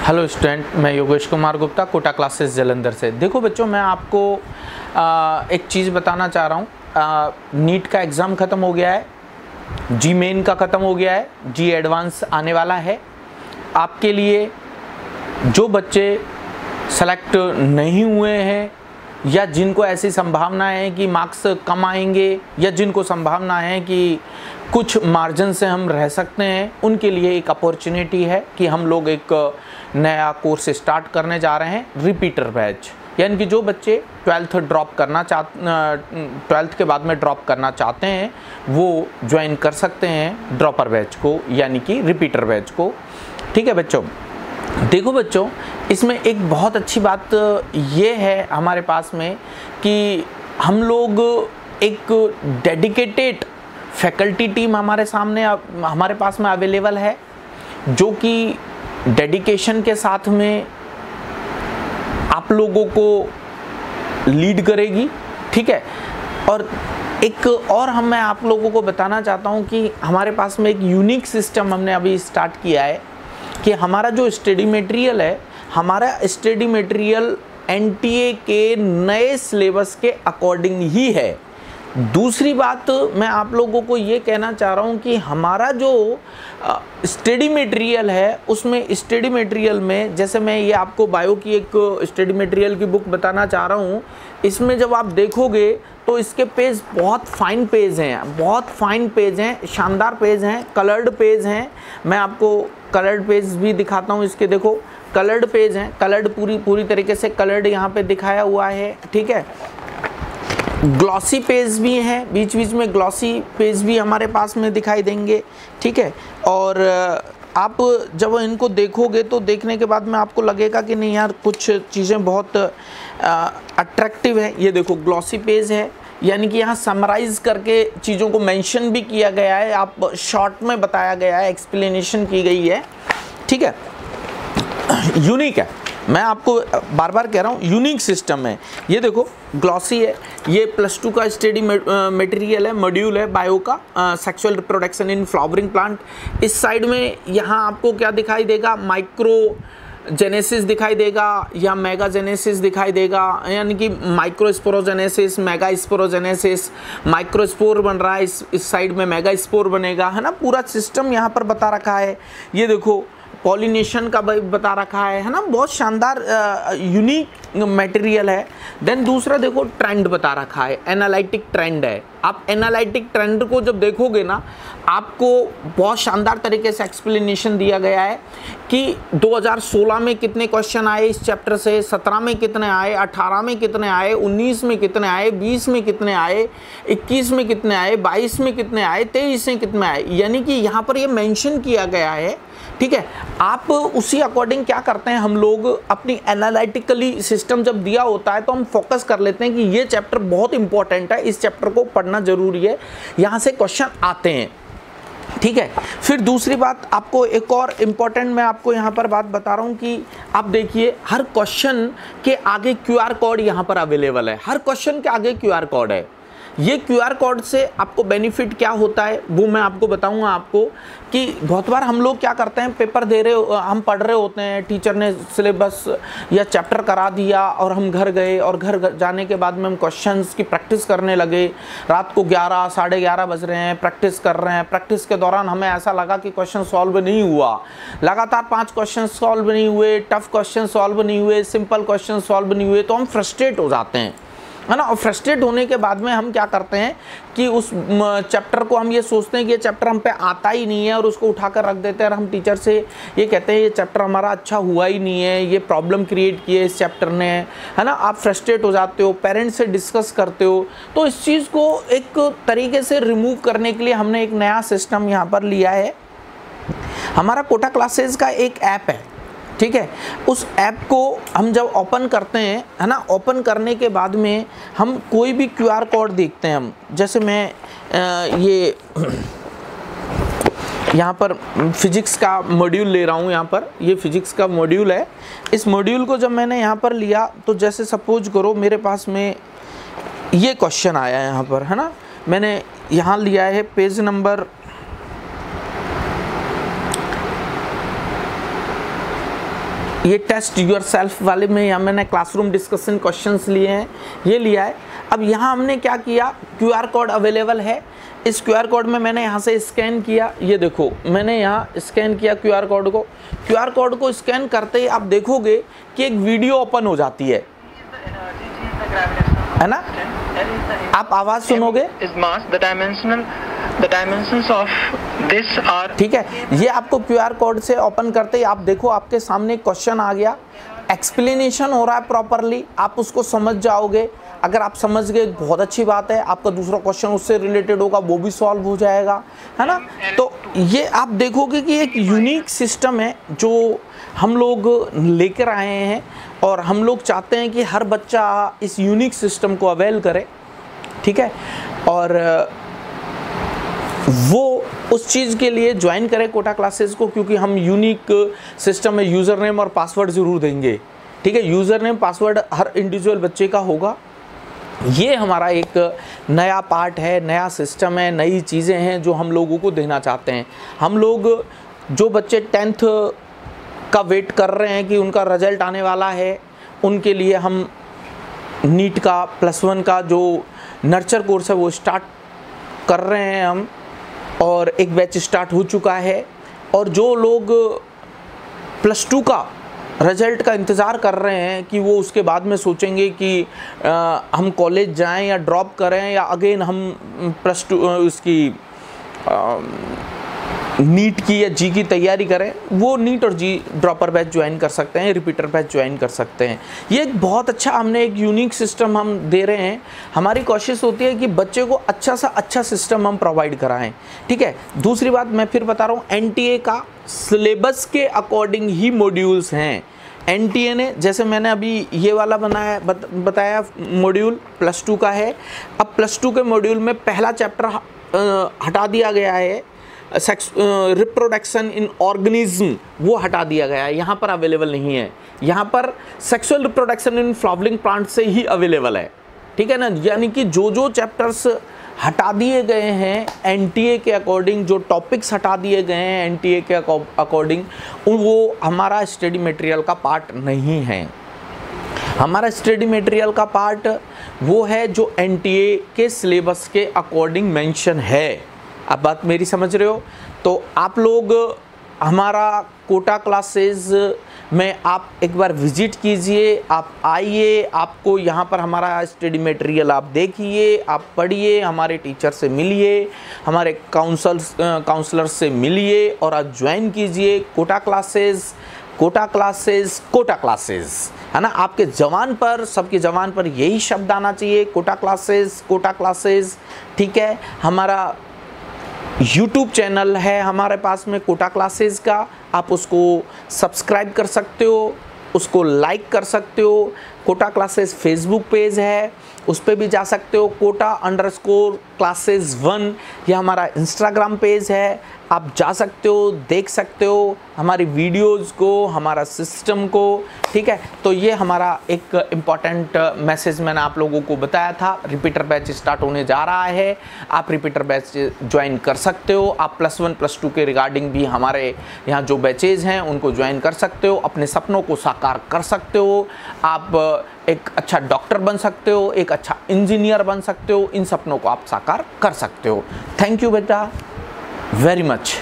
Hello student, मैं Yogesh Kumar Gupta, Kota classes Jalandhar से। देखो बच्चों, मैं आपको एक चीज़ बताना चाह रहा हूँ। नीट का एग्ज़ाम ख़त्म हो गया है, जी मेन का ख़त्म हो गया है, जी एडवांस आने वाला है। आपके लिए जो बच्चे सेलेक्ट नहीं हुए हैं या जिनको ऐसी संभावना है कि मार्क्स कम आएंगे या जिनको संभावना है कि कुछ मार्जिन से हम रह सकते हैं, उनके लिए एक अपॉर्चुनिटी है कि हम लोग एक नया कोर्स स्टार्ट करने जा रहे हैं, रिपीटर बैच। यानी कि जो बच्चे 12th के बाद में ड्रॉप करना चाहते हैं वो ज्वाइन कर सकते हैं ड्रॉपर बैच को, यानी कि रिपीटर बैच को। ठीक है बच्चों, देखो बच्चों, इसमें एक बहुत अच्छी बात ये है हमारे पास में कि हम लोग एक डेडिकेटेड फैकल्टी टीम हमारे पास में अवेलेबल है, जो कि डेडिकेशन के साथ में आप लोगों को लीड करेगी। ठीक है, और एक और मैं आप लोगों को बताना चाहता हूँ कि हमारे पास में एक यूनिक सिस्टम हमने अभी स्टार्ट किया है कि हमारा जो स्टडी मटेरियल है, हमारा स्टडी मटेरियल एनटीए के नए सिलेबस के अकॉर्डिंग ही है। दूसरी बात मैं आप लोगों को ये कहना चाह रहा हूँ कि हमारा जो स्टडी मटेरियल है, उसमें स्टडी मटेरियल में जैसे मैं ये आपको बायो की एक स्टडी मटेरियल की बुक बताना चाह रहा हूँ, इसमें जब आप देखोगे तो इसके पेज बहुत फाइन पेज हैं, बहुत फाइन पेज हैं, शानदार पेज हैं, कलर्ड पेज हैं। मैं आपको कलर्ड पेज भी दिखाता हूँ। इसके देखो कलर्ड पेज हैं, कलर्ड पूरी तरीके से कलर्ड यहाँ पे दिखाया हुआ है। ठीक है, ग्लॉसी पेज भी हैं, बीच बीच में ग्लॉसी पेज भी हमारे पास में दिखाई देंगे। ठीक है, और आप जब इनको देखोगे तो देखने के बाद में आपको लगेगा कि नहीं यार, कुछ चीज़ें बहुत अट्रैक्टिव है। ये देखो ग्लॉसी पेज है, यानी कि यहाँ समराइज़ करके चीज़ों को मेंशन भी किया गया है, आप शॉर्ट में बताया गया है, एक्सप्लेनेशन की गई है। ठीक है, यूनिक है, मैं आपको बार बार कह रहा हूँ, यूनिक सिस्टम है। ये देखो ग्लॉसी है, ये +2 का स्टडी मटेरियल है, मॉड्यूल है बायो का, sexual reproduction in flowering plant. इस साइड में यहाँ आपको क्या दिखाई देगा, माइक्रो जेनेसिस दिखाई देगा या मेगा जेनेसिस दिखाई देगा, यानी कि माइक्रोस्पोरोजेनेसिस, मेगा स्पोरोजेनेसिस, माइक्रोस्पोर बन रहा है, इस साइड में मेगा स्पोर बनेगा, है ना। पूरा सिस्टम यहाँ पर बता रखा है। ये देखो पॉलिनेशन का बता रखा है ना, बहुत शानदार यूनिक मटेरियल है। देन दूसरा देखो ट्रेंड बता रखा है, एनालिटिक ट्रेंड है। आप एनालिटिक ट्रेंड को जब देखोगे ना, आपको बहुत शानदार तरीके से एक्सप्लेनेशन दिया गया है कि 2016 में कितने क्वेश्चन आए इस चैप्टर से, 17 में कितने आए, 18 में कितने आए, 19 में कितने आए, 20 में कितने आए, 21 में कितने आए, 22 में कितने आए, 23 में कितने आए, यानी कि यहाँ पर ये मेंशन किया गया है। ठीक है, आप उसी अकॉर्डिंग क्या करते हैं, हम लोग अपनी एनालिटिकली सिस्टम जब दिया होता है तो हम फोकस कर लेते हैं कि ये चैप्टर बहुत इंपॉर्टेंट है, इस चैप्टर को पढ़ना जरूरी है, यहाँ से क्वेश्चन आते हैं। ठीक है, फिर दूसरी बात आपको एक और इम्पॉर्टेंट मैं आपको यहाँ पर बात बता रहा हूँ कि आप देखिए हर क्वेश्चन के आगे QR कोड यहाँ पर अवेलेबल है, हर क्वेश्चन के आगे QR कोड है। ये QR कोड से आपको बेनिफिट क्या होता है वो मैं आपको बताऊंगा आपको कि बहुत बार हम लोग क्या करते हैं, पेपर दे रहे, हम पढ़ रहे होते हैं, टीचर ने सिलेबस या चैप्टर करा दिया और हम घर गए और घर जाने के बाद में हम क्वेश्चंस की प्रैक्टिस करने लगे। रात को 11 साढ़े 11 बज रहे हैं, प्रैक्टिस कर रहे हैं। प्रैक्टिस के दौरान हमें ऐसा लगा कि क्वेश्चन सॉल्व नहीं हुआ, लगातार 5 क्वेश्चन सॉल्व नहीं हुए, टफ क्वेश्चन सॉल्व नहीं हुए, सिंपल क्वेश्चन सॉल्व नहीं हुए, तो हम फ्रस्ट्रेट हो जाते हैं, है ना। और फ्रस्ट्रेट होने के बाद में हम क्या करते हैं कि उस चैप्टर को हम ये सोचते हैं कि ये चैप्टर हम पे आता ही नहीं है और उसको उठाकर रख देते हैं और हम टीचर से ये कहते हैं ये चैप्टर हमारा अच्छा हुआ ही नहीं है, ये प्रॉब्लम क्रिएट की है इस चैप्टर ने, है ना। आप फ्रस्ट्रेट हो जाते हो, पेरेंट्स से डिस्कस करते हो। तो इस चीज़ को एक तरीके से रिमूव करने के लिए हमने एक नया सिस्टम यहाँ पर लिया है। हमारा कोटा क्लासेस का एक ऐप है, ठीक है। उस ऐप को हम जब ओपन करते हैं, है ना, ओपन करने के बाद में हम कोई भी QR कोड देखते हैं, हम जैसे मैं ये यहाँ पर फिजिक्स का मॉड्यूल ले रहा हूँ, यहाँ पर ये फिजिक्स का मॉड्यूल है। इस मॉड्यूल को जब मैंने यहाँ पर लिया तो जैसे सपोज करो मेरे पास में ये क्वेश्चन आया यहाँ पर, है ना, मैंने यहाँ लिया है पेज नंबर ये टेस्ट योर सेल्फ वाले में यहाँ मैंने क्लासरूम डिस्कशन क्वेश्चंस लिए हैं, ये लिया है। अब यहाँ हमने क्या किया, QR कोड अवेलेबल है, इस QR कोड में मैंने यहाँ से स्कैन किया, ये देखो मैंने यहाँ स्कैन किया QR कोड को। QR कोड को स्कैन करते ही आप देखोगे कि एक वीडियो ओपन हो जाती है ना, आप आवाज़ सुनोगे, ठीक है। ये आपको QR कोड से ओपन करते ही आप देखो आपके सामने क्वेश्चन आ गया, एक्सप्लेनेशन हो रहा है प्रॉपरली, आप उसको समझ जाओगे। अगर आप समझ गए बहुत अच्छी बात है, आपका दूसरा क्वेश्चन उससे रिलेटेड होगा, वो भी सॉल्व हो जाएगा, है ना। तो ये आप देखोगे कि एक यूनिक सिस्टम है जो हम लोग लेकर आए हैं और हम लोग चाहते हैं कि हर बच्चा इस यूनिक सिस्टम को अवेल करे, ठीक है। और वो उस चीज़ के लिए ज्वाइन करें कोटा क्लासेस को, क्योंकि हम यूनिक सिस्टम में यूज़र नेम और पासवर्ड ज़रूर देंगे, ठीक है। यूज़र नेम पासवर्ड हर इंडिविजुअल बच्चे का होगा। ये हमारा एक नया पार्ट है, नया सिस्टम है, नई चीज़ें हैं जो हम लोगों को देना चाहते हैं। हम लोग जो बच्चे 10th का वेट कर रहे हैं कि उनका रिजल्ट आने वाला है, उनके लिए हम नीट का +1 का जो नर्चर कोर्स है वो स्टार्ट कर रहे हैं हम, और एक बैच स्टार्ट हो चुका है। और जो लोग +2 का रिजल्ट का इंतज़ार कर रहे हैं कि वो उसके बाद में सोचेंगे कि हम कॉलेज जाएं या ड्रॉप करें या अगेन हम +2 उसकी नीट की या जी की तैयारी करें, वो नीट और जी ड्रॉपर बैच ज्वाइन कर सकते हैं, रिपीटर बैच ज्वाइन कर सकते हैं। ये एक बहुत अच्छा हमने एक यूनिक सिस्टम हम दे रहे हैं। हमारी कोशिश होती है कि बच्चे को अच्छा सा अच्छा सिस्टम हम प्रोवाइड कराएं, ठीक है। दूसरी बात मैं फिर बता रहा हूँ, NTA का सिलेबस के अकॉर्डिंग ही मॉड्यूल्स हैं। NTA ने, जैसे मैंने अभी ये वाला बताया मॉड्यूल +2 का है, अब +2 के मॉड्यूल में पहला चैप्टर हटा दिया गया है, रिप्रोडक्शन इन ऑर्गेनिज्म, वो हटा दिया गया है, यहाँ पर अवेलेबल नहीं है। यहाँ पर sexual reproduction in flowering plant से ही अवेलेबल है, ठीक है ना। यानी कि जो चैप्टर्स हटा दिए गए हैं NTA के अकॉर्डिंग, जो टॉपिक्स हटा दिए गए हैं NTA के अकॉर्डिंग, वो हमारा स्टडी मटेरियल का पार्ट नहीं है। हमारा स्टडी मटेरियल का पार्ट वो है जो NTA के सिलेबस के अकॉर्डिंग मेंशन है। अब बात मेरी समझ रहे हो? तो आप लोग हमारा कोटा क्लासेस में आप एक बार विजिट कीजिए, आप आइए, आपको यहाँ पर हमारा स्टडी मटेरियल आप देखिए, आप पढ़िए, हमारे टीचर से मिलिए, हमारे काउंसलर से मिलिए और आप ज्वाइन कीजिए कोटा क्लासेस, है ना। आपके ज़बान पर, सबकी ज़बान पर यही शब्द आना चाहिए, कोटा क्लासेस, ठीक है। हमारा YouTube चैनल है हमारे पास में कोटा क्लासेस का, आप उसको सब्सक्राइब कर सकते हो, उसको लाइक कर सकते हो। कोटा क्लासेस फेसबुक पेज है, उस पर भी जा सकते हो। कोटा_classes1 यह हमारा इंस्टाग्राम पेज है, आप जा सकते हो, देख सकते हो हमारी वीडियोज़ को, हमारा सिस्टम को, ठीक है। तो ये हमारा एक इम्पॉर्टेंट मैसेज मैंने आप लोगों को बताया था। रिपीटर बैच स्टार्ट होने जा रहा है, आप रिपीटर बैच ज्वाइन कर सकते हो। आप +1 +2 के रिगार्डिंग भी हमारे यहाँ जो बैचेज़ हैं उनको ज्वाइन कर सकते हो, अपने सपनों को साकार कर सकते हो। आप एक अच्छा डॉक्टर बन सकते हो, एक अच्छा इंजीनियर बन सकते हो, इन सपनों को आप साकार कर सकते हो। थैंक यू बेटा, very much.